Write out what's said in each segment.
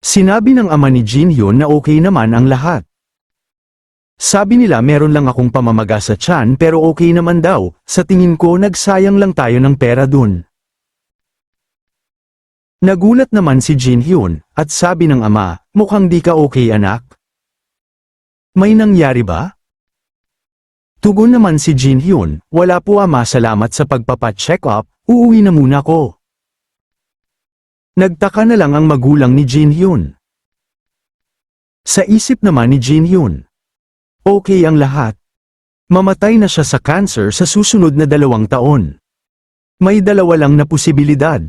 Sinabi ng ama ni Jin Hyun na okay naman ang lahat. Sabi nila meron lang akong pamamaga sa tiyan pero okay naman daw, sa tingin ko nagsayang lang tayo ng pera dun. Nagulat naman si Jin Hyun, at sabi ng ama, mukhang di ka okay anak. May nangyari ba? Tugon naman si Jin Hyun, wala po ama, salamat sa pagpapa-check up, uuwi na muna ko. Nagtaka na lang ang magulang ni Jin Hyun. Sa isip naman ni Jin Hyun, okay ang lahat. Mamatay na siya sa cancer sa susunod na 2 taon. May 2 lang na posibilidad.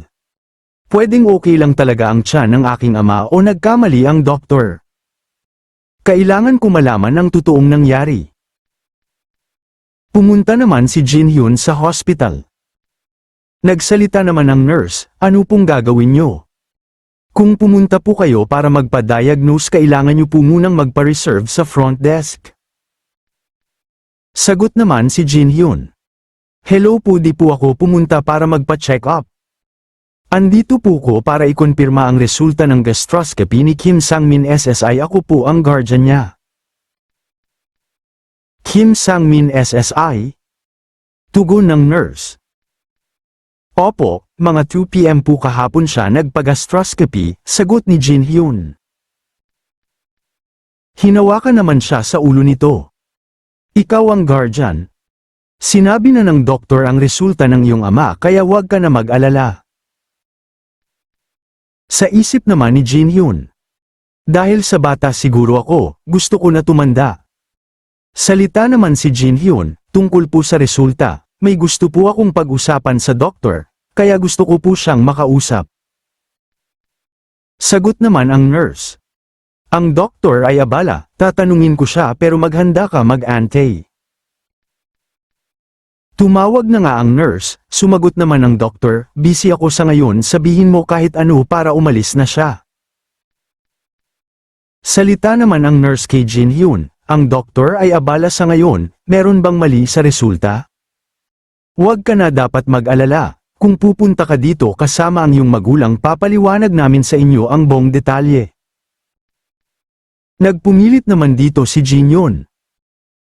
Pwedeng okay lang talaga ang tiyan ng aking ama o nagkamali ang doktor. Kailangan ko malaman ang totoong nangyari. Pumunta naman si Jin Hyun sa hospital. Nagsalita naman ang nurse, ano pong gagawin nyo? Kung pumunta po kayo para magpa-diagnose, kailangan nyo po munang magpa-reserve sa front desk. Sagot naman si Jin Hyun. Hello po, di po ako pumunta para magpa-check up. Andito po ko para ikumpirma ang resulta ng gastroscopy ni Kim Sang-min SSI, ako po ang guardian niya. Kim Sang-min SSI? Tugon ng nurse. Opo, mga 2 PM po kahapon siya nagpa-gastroscopy, sagot ni Jin Hyun. Hinawakan naman siya sa ulo nito. Ikaw ang guardian. Sinabi na ng doktor ang resulta ng iyong ama kaya huwag ka na mag-alala. Sa isip naman ni Jin Hyun. Dahil sa bata siguro ako, gusto ko na tumanda. Salita naman si Jin Hyun, tungkol po sa resulta, may gusto po akong pag-usapan sa doktor, kaya gusto ko po siyang makausap. Sagot naman ang nurse. Ang doktor ay abala, tatanungin ko siya pero maghanda ka mag-antay. Tumawag na nga ang nurse, sumagot naman ang doktor, busy ako sa ngayon, sabihin mo kahit ano para umalis na siya. Salita naman ang nurse kay Jin Hyun, ang doktor ay abala sa ngayon, meron bang mali sa resulta? Huwag ka na dapat mag-alala, kung pupunta ka dito kasama ang iyong magulang papaliwanag namin sa inyo ang buong detalye. Nagpumilit naman dito si Jin Hyun.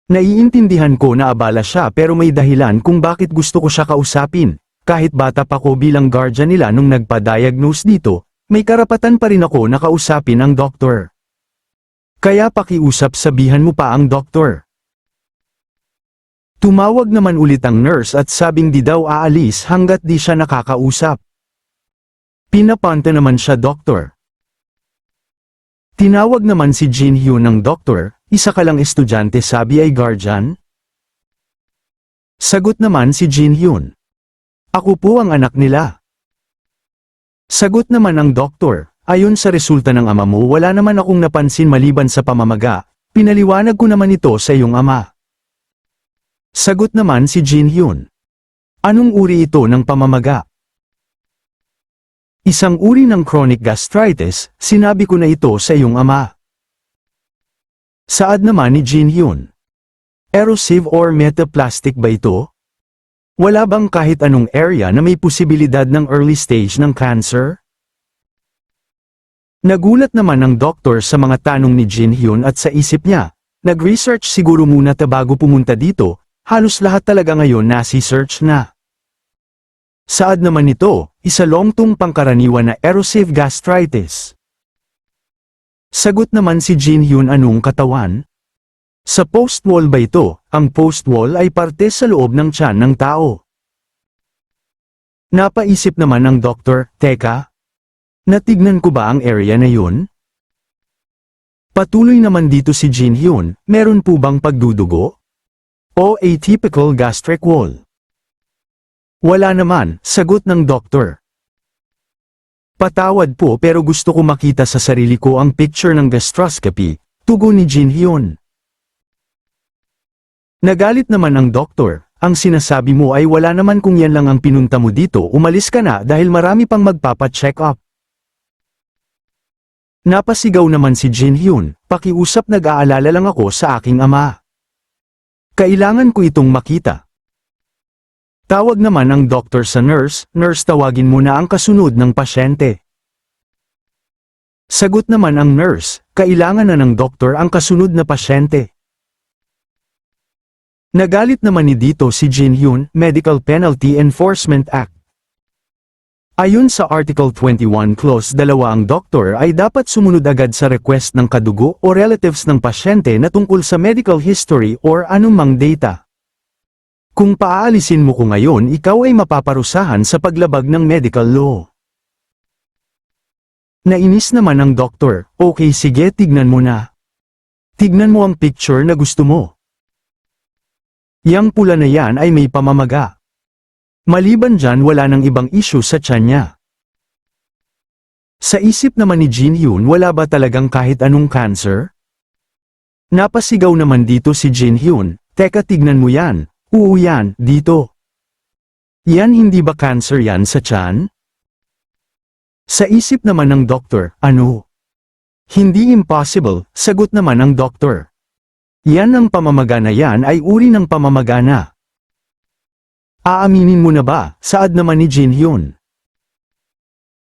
Naiintindihan ko na abala siya pero may dahilan kung bakit gusto ko siya kausapin. Kahit bata pa ko bilang guardian nila nung nagpa-diagnose dito, may karapatan pa rin ako na kausapin ang doktor. Kaya pakiusap, sabihan mo pa ang doktor. Tumawag naman ulit ang nurse at sabing di daw aalis hanggat di siya nakakausap. Pinapanta naman siya, doktor. Tinawag naman si Jin Hyun ng doktor. Isa ka lang estudyante, sabi ay guardian? Sagot naman si Jin Hyun. Ako po ang anak nila. Sagot naman ng doktor, ayon sa resulta ng ama mo wala naman akong napansin maliban sa pamamaga, pinaliwanag ko naman ito sa iyong ama. Sagot naman si Jin Hyun. Anong uri ito ng pamamaga? Isang uri ng chronic gastritis, sinabi ko na ito sa iyong ama. Saad naman ni Jin Hyun. Erosive or metaplastic ba ito? Wala bang kahit anong area na may posibilidad ng early stage ng cancer? Nagulat naman ang doktor sa mga tanong ni Jin Hyun at sa isip niya, nag-research siguro muna bago pumunta dito, halos lahat talaga ngayon nasi-search na. Saad naman nito, isa longtong pangkaraniwan na erosive gastritis. Sagot naman si Jin Hyun, anong katawan? Sa post-wall ba ito? Ang post-wall ay parte sa loob ng tiyan ng tao. Napaisip naman ng doktor, teka, natignan ko ba ang area na yun? Patuloy naman dito si Jin Hyun, meron po bang pagdudugo? O atypical gastric wall? Wala naman, sagot ng doktor. Patawad po pero gusto ko makita sa sarili ko ang picture ng gastroscopy, tugon ni Jin Hyun. Nagalit naman ang doktor, ang sinasabi mo ay wala naman, kung yan lang ang pinunta mo dito umalis ka na dahil marami pang magpapa-check up. Napasigaw naman si Jin Hyun, pakiusap, nag-aalala lang ako sa aking ama. Kailangan ko itong makita. Tawag naman ang doktor sa nurse, nurse tawagin mo na ang kasunod ng pasyente. Sagot naman ang nurse, kailangan na ng doktor ang kasunod na pasyente. Nagalit naman ni dito si Jin Hyun, Medical Penalty Enforcement Act. Ayon sa Article 21 Clause 2 ang doktor ay dapat sumunod agad sa request ng kadugo o relatives ng pasyente na tungkol sa medical history or anumang data. Kung paaalisin mo ko ngayon ikaw ay mapaparusahan sa paglabag ng medical law. Nainis naman ang doktor, okay sige tignan mo na. Tignan mo ang picture na gusto mo. Yang pula na yan ay may pamamaga. Maliban dyan wala nang ibang issue sa tiyan niya. Sa isip naman ni Jin Hyun wala ba talagang kahit anong cancer? Napasigaw naman dito si Jin Hyun, teka tignan mo yan, oo yan, dito. Yan hindi ba cancer yan sa tiyan? Sa isip naman ng doktor, ano? Hindi impossible, sagot naman ng doktor. Yan ang pamamaga na yan ay uri ng pamamaga na. Aaminin mo na ba, saad naman ni Jin Hyun.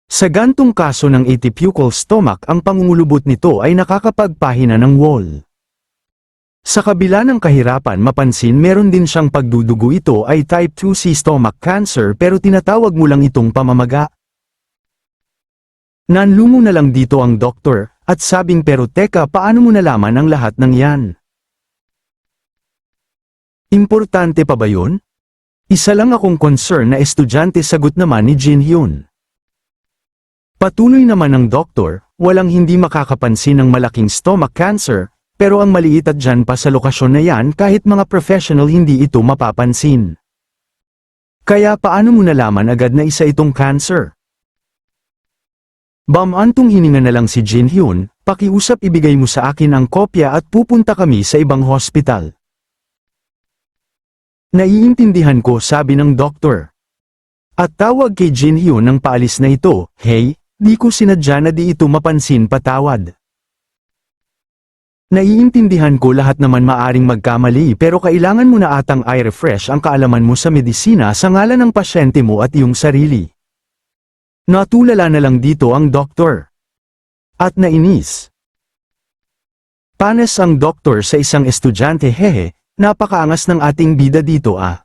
Sa gantong kaso ng atypical stomach ang pangungulubot nito ay nakakapagpahina ng wall. Sa kabila ng kahirapan mapansin meron din siyang pagdudugo ito ay type 2C stomach cancer pero tinatawag mo lang itong pamamaga. Nanlumo na lang dito ang doktor, at sabing pero teka paano mo nalaman ang lahat ng yan? Importante pa ba yun? Isa lang akong concern na estudyante sagot naman ni Jin Hyun. Patuloy naman ng doktor, walang hindi makakapansin ng malaking stomach cancer, pero ang maliit at dyan pa sa lokasyon na yan kahit mga professional hindi ito mapapansin. Kaya paano mo nalaman agad na isa itong cancer? Bamantong hininga na lang si Jin Hyun, pakiusap ibigay mo sa akin ang kopya at pupunta kami sa ibang hospital. Naiintindihan ko sabi ng doktor. At tawag kay Jin Hyun ng paalis na ito, hey, di ko sinadya na di ito mapansin patawad. Naiintindihan ko lahat naman maaring magkamali pero kailangan mo na atang i-refresh ang kaalaman mo sa medisina sa ngalan ng pasyente mo at iyong sarili. Natulala na lang dito ang doktor. At nainis. Panes ang doktor sa isang estudyante hehe, napakaangas ng ating bida dito ah.